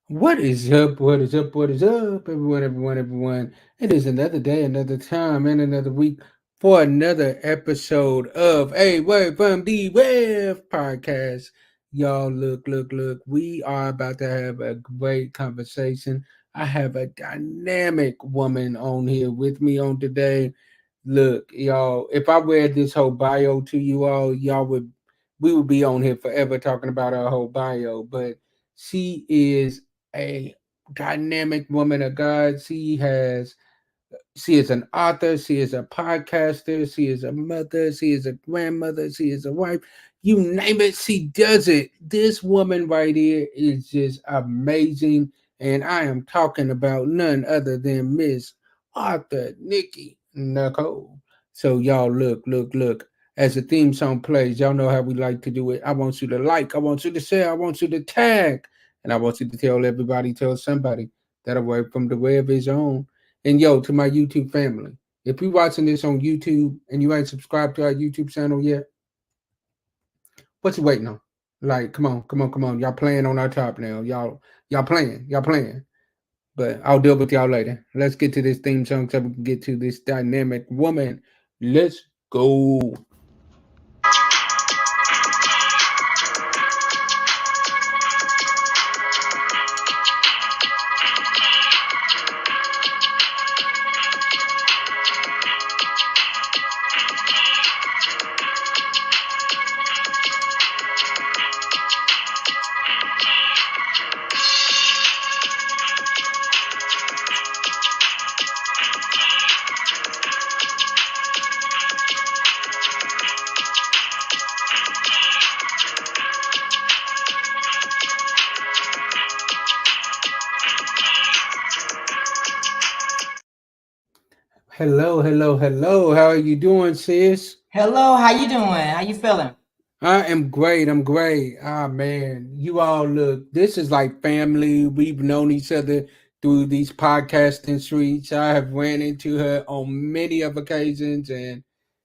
What is up? What is up? What is up, everyone, everyone, everyone? It is another day, another time, and another week for another episode of A Word from the Web podcast. Y'all, look. We are about to have a great conversation. I have a dynamic woman on here with me on today. Look, y'all, if I read this whole bio to you all, we would be on here forever talking about our whole bio, but she is a dynamic woman of God. She is an author, she is a podcaster, she is a mother, she is a grandmother, she is a wife. You name it, she does it. This woman right here is just amazing. And I am talking about none other than Miss Arthur Nikki Nicole. So y'all look. As the theme song plays, y'all know how we like to do it. I want you to like, I want you to share, I want you to tag, and I want you to tell everybody, tell somebody that a word from the web is on. And yo, to my YouTube family, if you're watching this on YouTube and you ain't subscribed to our YouTube channel yet, what you waiting on? Like, come on. Y'all playing on our top now. Y'all playing. But I'll deal with y'all later. Let's get to this theme song so we can get to this dynamic woman. Let's go. Hello. How are you doing, sis? Hello, how you doing? How you feeling? I am great. I'm great. Ah, man, you all look. This is like family. We've known each other through these podcasting streets. I have ran into her on many of occasions, and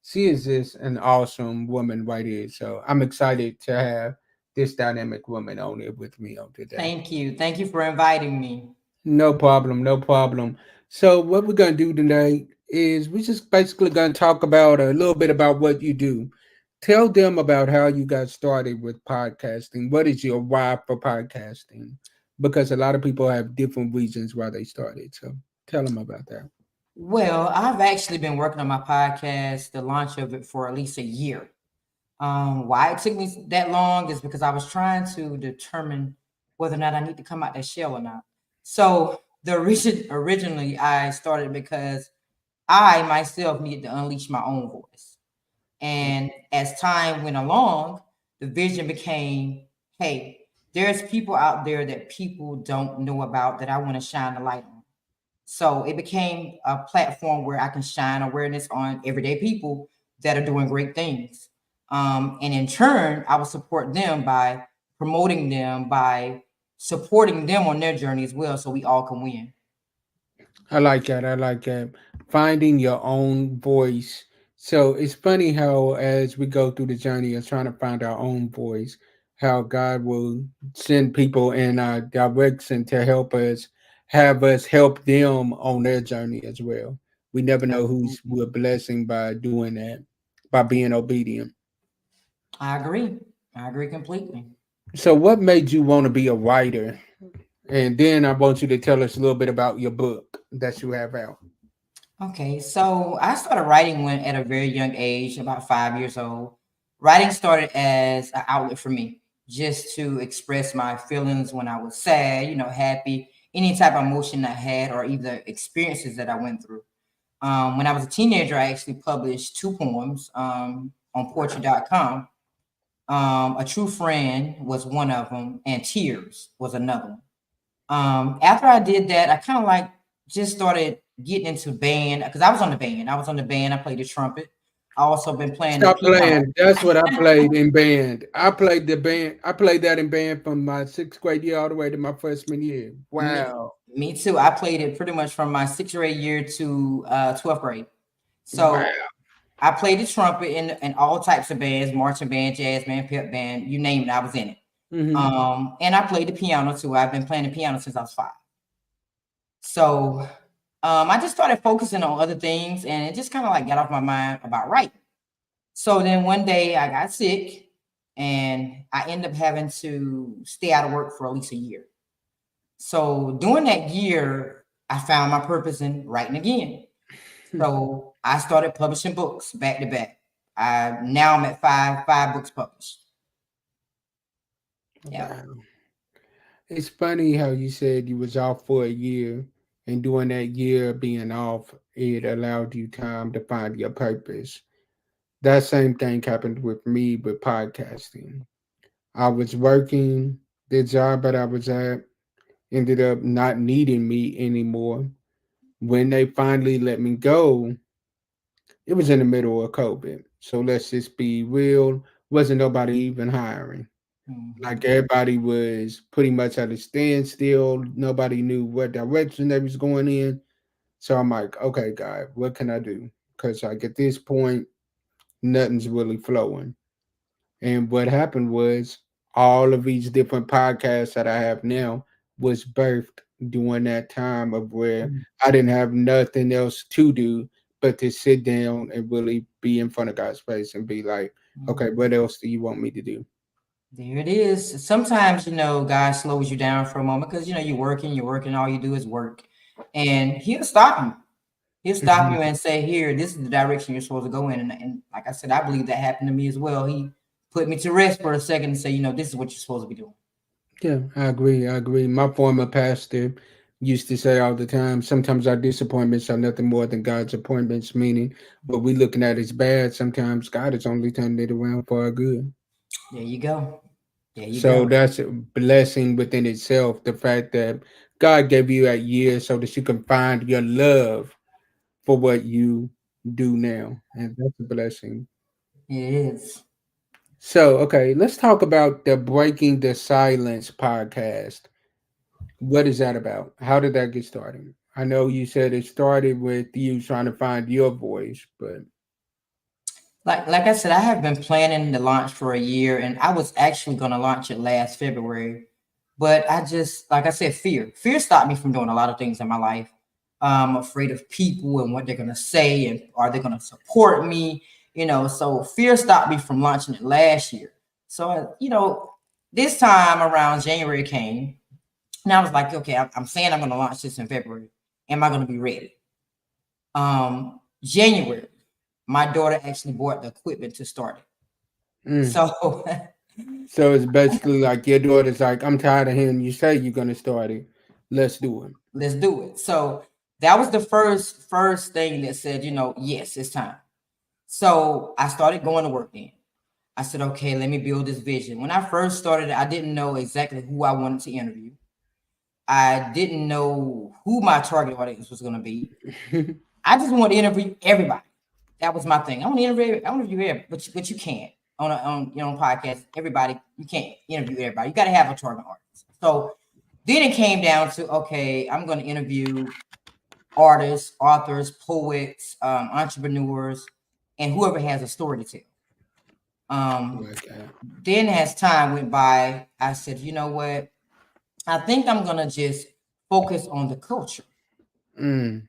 she is just an awesome woman right here. So I'm excited to have this dynamic woman on here with me on today. Thank you. Thank you for inviting me. No problem. So what we're gonna do today is we're just basically gonna talk about a little bit about what you do. Tell them about how you got started with podcasting. What is your why for podcasting? Because a lot of people have different reasons why they started. So tell them about that. Well, I've actually been working on my podcast, the launch of it for at least a year. Why it took me that long is because I was trying to determine whether or not I need to come out that shell or not. So originally I started because I myself needed to unleash my own voice. And as time went along, the vision became, hey, there's people out there that people don't know about that I want to shine the light on. So it became a platform where I can shine awareness on everyday people that are doing great things. And in turn, I will support them by promoting them, by supporting them on their journey as well, so we all can win. I like that. Finding your own voice. So it's funny how, as we go through the journey of trying to find our own voice, how God will send people in our direction to help us, have us help them on their journey as well. We never know who's we're blessing by doing that, by being obedient. I agree. I agree completely. So, what made you want to be a writer? And then I want you to tell us a little bit about your book that you have out. Okay, so I started writing when at a very young age, about 5 years old. Writing started as an outlet for me, just to express my feelings when I was sad, happy, any type of emotion I had, or either experiences that I went through. When I was a teenager, I actually published two poems on Poetry.com. A True Friend was one of them, and Tears was another one. After I did that, I kind of like just started getting into band because I was on the band. I was on the band. I played the trumpet. I also been playing the Stop piano. playing. That's what I played in band. I played the band. I played that in band from my sixth grade year all the way to my freshman year. Me, Wow. me too. I played it pretty much from my sixth grade year to 12th grade. Wow. So I played the trumpet in all types of bands, marching band, jazz band, pep band, you name it, I was in it. Mm-hmm. And I played the piano too. I've been playing the piano since I was 5. So I just started focusing on other things, and it just kind of like got off my mind about writing. So then one day I got sick, and I ended up having to stay out of work for at least a year. So during that year, I found my purpose in writing again. So I started publishing books back to back. I'm at five books published. Yeah. Wow. It's funny how you said you was off for a year, and during that year being off, it allowed you time to find your purpose. That same thing happened with me with podcasting. I was working, the job that I was at ended up not needing me anymore. When they finally let me go, it was in the middle of COVID. So let's just be real, wasn't nobody even hiring. Like Mhm. everybody was pretty much at a standstill. Nobody knew what direction they was going in. So I'm like, okay, God, what can I do? Because like at this point, nothing's really flowing. And what happened was all of these different podcasts that I have now was birthed during that time of where Mhm. I didn't have nothing else to do but to sit down and really be in front of God's face and be like, okay, Mhm. what else do you want me to do? There it is. Sometimes, God slows you down for a moment because, you're working, all you do is work. And he'll stop you. He'll stop you and say, here, this is the direction you're supposed to go in. And like I said, I believe that happened to me as well. He put me to rest for a second and say, this is what you're supposed to be doing. Yeah, I agree. I agree. My former pastor used to say all the time, sometimes our disappointments are nothing more than God's appointments, meaning what we looking at is bad. Sometimes God is only turning it around for our good. There you go. There you So go. that's a blessing within itself. The fact that God gave you that year so that you can find your love for what you do now. And that's a blessing. It is. So, okay, let's talk about the Breaking the Silence podcast. What is that about? How did that get started? I know you said it started with you trying to find your voice, but Like I said, I have been planning the launch for a year, and I was actually going to launch it last February, but I just, like I said, fear stopped me from doing a lot of things in my life. I'm afraid of people and what they're going to say, and are they going to support me? So fear stopped me from launching it last year. So this time around January came, and I was like, okay, I'm saying I'm going to launch this in February. Am I going to be ready? January, my daughter actually bought the equipment to start it. mm. So So it's basically like your daughter's like, I'm tired of hearing you say you're gonna start it. Let's do it. let's do it. So that was the first thing that said, yes, it's time. So I started going to work then. I said, okay, let me build this vision. When I first started, I didn't know exactly who I wanted to interview. I didn't know who my target audience was going to be. I just wanted to interview everybody. That was my thing. I want to interview everybody, but you can't on podcast. Everybody, you can't interview everybody. You got to have a target audience. So then it came down to, okay, I'm going to interview artists, authors, poets, entrepreneurs, and whoever has a story to tell. Like that. Then as time went by, I said, you know what? I think I'm gonna just focus on the culture, Mm.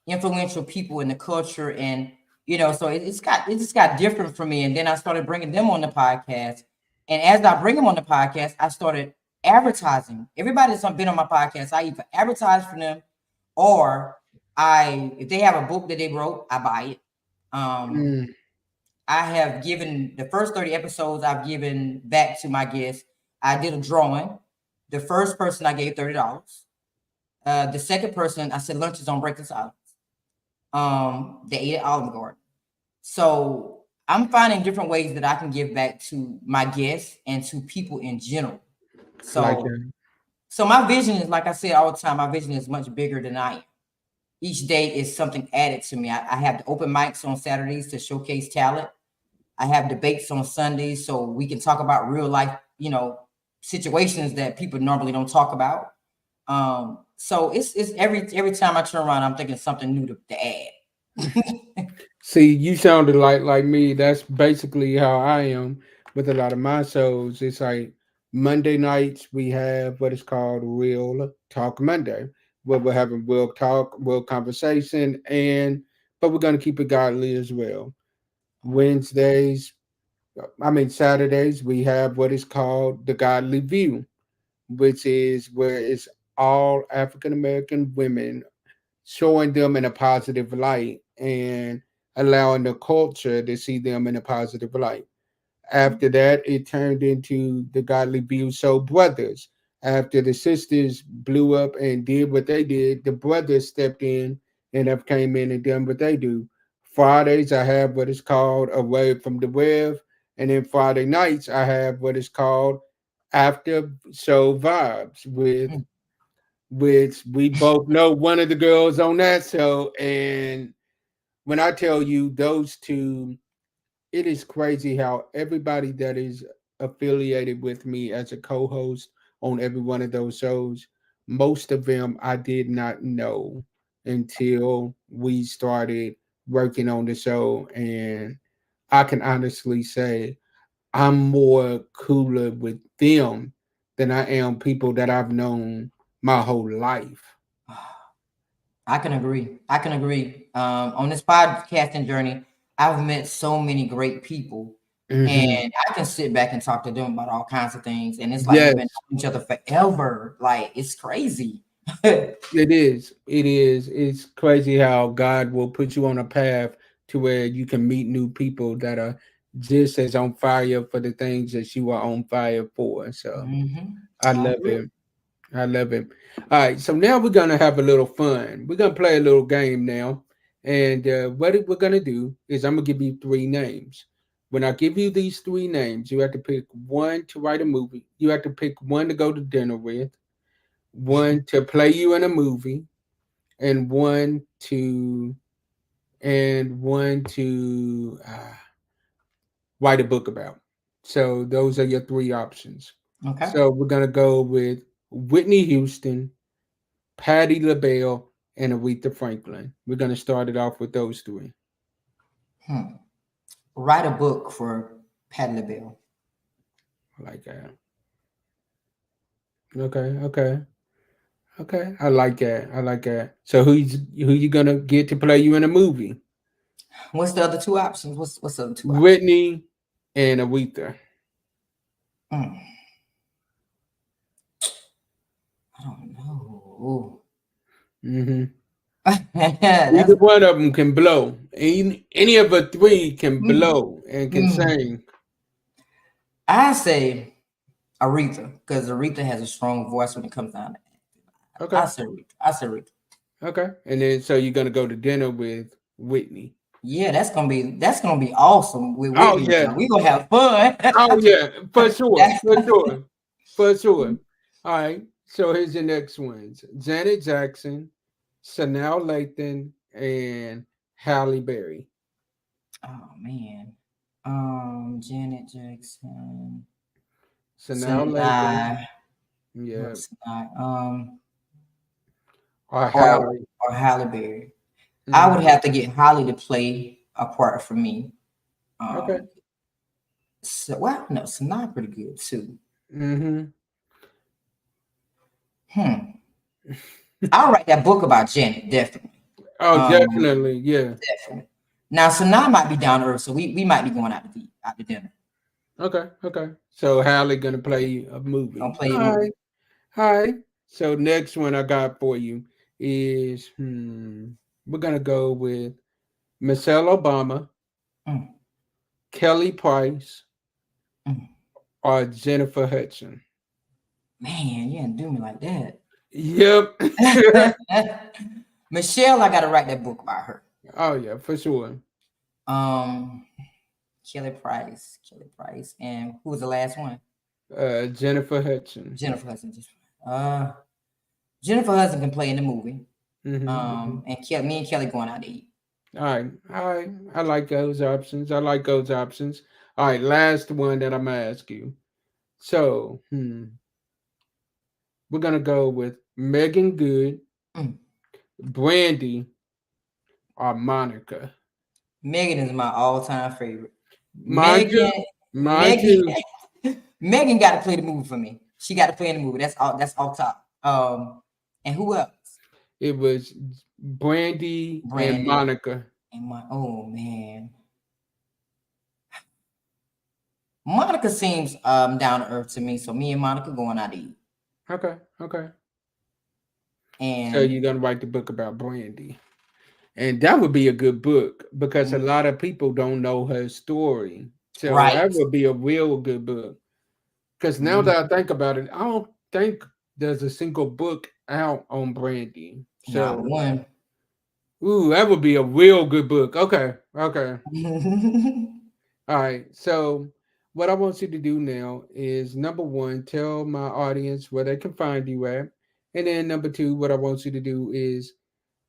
influential people in the culture, and so it just got different for me. And then I started bringing them on the podcast, and as I bring them on the podcast, I started advertising. Everybody that's been on my podcast, I either advertise for them, or if they have a book that they wrote, I buy it. Um, Mm. I have given the first 30 episodes, I've given back to my guests. I did a drawing. The first person I gave $30. The second person, I said lunch is on Breaking Silence. They ate at Olive Garden. So I'm finding different ways that I can give back to my guests and to people in general. Like So, that. so my vision is, like I said all the time, my vision is much bigger than I am. Each day is something added to me. I have the open mics on Saturdays to showcase talent. I have debates on Sundays so we can talk about real life, situations that people normally don't talk about. So it's every time I turn around, I'm thinking something new to add. See, you sounded like me. That's basically how I am with a lot of my shows. It's like Monday nights we have what is called Real Talk Monday, where we're having real talk, real conversation, and but we're gonna keep it godly as well. Wednesdays, Saturdays, we have what is called the Godly View, which is where it's all African American women showing them in a positive light and allowing the culture to see them in a positive light. After that, it turned into the Godly View Show Brothers. After the sisters blew up and did what they did, the brothers stepped in and have came in and done what they do. Fridays, I have what is called A Wave from the Web. And then Friday nights, I have what is called After Show Vibes with Mm. which we both know one of the girls on that show. And when I tell you those two, it is crazy how everybody that is affiliated with me as a co-host on every one of those shows, most of them I did not know until we started working on the show. And I can honestly say I'm more cooler with them than I am people that I've known my whole life. I can agree. I can agree. On this podcasting journey, I've met so many great people, Hmm. and I can sit back and talk to them about all kinds of things. And it's like we've been Yes, knowing each other forever. Like it's crazy. Mm. it is. It is. It's crazy how God will put you on a path to where you can meet new people that are just as on fire for the things that you are on fire for. So I I love agree. it. I love it. All right, so now we're gonna have a little fun. We're gonna play a little game now, and we're gonna do is I'm gonna give you three names. When I give you these three names, you have to pick one to write a movie. You have to pick one to go to dinner with, one to play you in a movie, and one to write a book about. So those are your three options. Okay. So we're gonna go with Whitney Houston, Patti LaBelle, and Aretha Franklin. We're going to start it off with those three. Hmm. Write a book for Patti LaBelle. Like that. Okay, okay, okay. I like that. I like that. So who you gonna get to play you in a movie? What's the other two options? What's the other two options? Whitney and Aretha. Hmm. I don't know. Hmm. Either That's one of them can blow. Any of the three can mm, blow and can mm. sing. I say Aretha because Aretha has a strong voice when it comes down to acting. Okay, I say Aretha. I say Aretha. okay. And then so you're gonna go to dinner with Whitney. Yeah, that's gonna be awesome with Oh Whitney. yeah. Now. We gonna have fun. Oh yeah, for sure, That's- for sure, for sure. All right. So here's the next ones: Janet Jackson, Sanaa Lathan, and Halle Berry. oh man. Janet Jackson. Sanaa Lathan, Sinai. yeah, Sinai. or Or Halle. or Halle Berry. I would Hmm. have to get Holly to play a part for me. Okay. Um, so well, no, Sinai pretty good too. Hmm. Hmm. I'll write that book about Janet, definitely. Oh, Um, definitely, yeah. definitely. Now, Sanaa might be down to earth, so we might be going out to dinner. Okay, okay. So Halle gonna play a movie. Gonna play a All movie. right, all right. So next one I got for you is we're gonna go with Michelle Obama, Mm, Kelly Price, mm. or Jennifer Hudson. Man, you didn't do me like Yep. that. Michelle, I gotta write that book about her. Oh yeah, for sure. Um, Kelly Price, and who was the last one? Jennifer Hudson. Jennifer Hudson. Uh, Jennifer Hudson can play in the movie. Hmm. And me and Kelly going out to eat. All right, all right. I like those options. I like those options. All right, last one that I'm gonna ask you. So, we're gonna go with Megan Good, Mm. Brandy, or Monica. Megan is my all-time favorite. Mind Megan, you, mind Megan, you, Megan got to play the movie for me. She got to play in the movie. That's all. That's all top. And who else? It was Brandy and Brandy Monica. and oh man, Monica seems down to earth to me. So me and Monica going out to eat. Okay, okay. So And you're gonna write the book about Brandy. And that would be a good book because a lot of people don't know her story. So right, that would be a real good book. Because now Mhm. that I think about it, I don't think there's a single book out on Brandy. Not So, one. ooh, that would be a real good book. Okay, okay. All right. So, what I want you to do now is number one, tell my audience where they can find you at. And then number two, what I want you to do is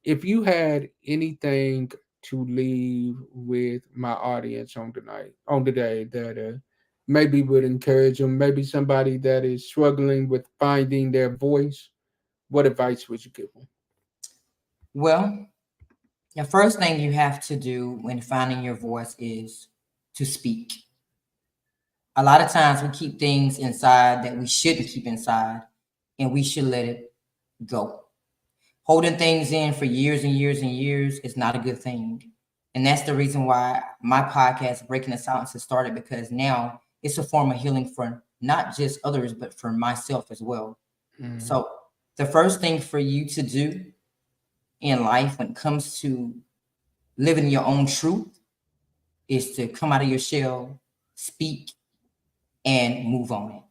if you had anything to leave with my audience on tonight, on today, that maybe would encourage them, maybe somebody that is struggling with finding their voice, what advice would you give them? Well, the first thing you have to do when finding your voice is to speak. A lot of times we keep things inside that we shouldn't keep inside, and we should let it go. Holding things in for years and years and years is not a good thing. And that's the reason why my podcast, Breaking the Silence, has started, because now it's a form of healing for not just others, but for myself as well. Mm. So, the first thing for you to do in life when it comes to living your own truth is to come out of your shell, speak, and move on it.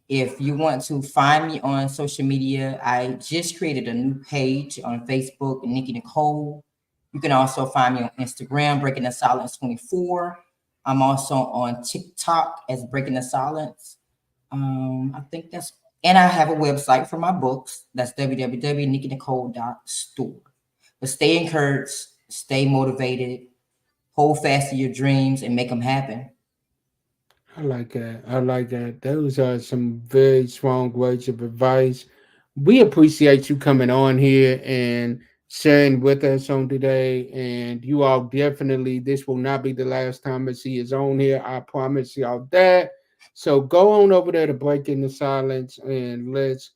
If you want to find me on social media, I just created a new page on Facebook, Nikki Nicole. You can also find me on Instagram, Breaking the Silence 24. I'm also on TikTok as Breaking the Silence. I think that's, and I have a website for my books. That's www.nikkinicole.store. But stay encouraged, stay motivated, hold fast to your dreams, and make them happen. I like that. I like that. Those are some very strong words of advice. We appreciate you coming on here and sharing with us on today. And you all definitely, this will not be the last time that she is on here. I promise y'all that. So go on over there to Break in the Silence and let's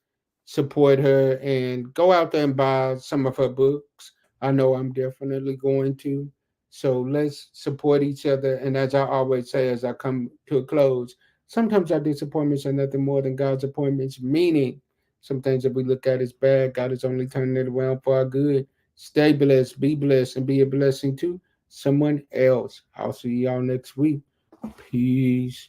support her and go out there and buy some of her books. I know I'm definitely going to. So let's support each other. And as I always say, as I come to a close, sometimes our disappointments are nothing more than God's appointments, meaning some things that we look at as bad, God is only turning it around for our good. Stay blessed, and be a blessing to someone else. I'll see y'all next week. Peace.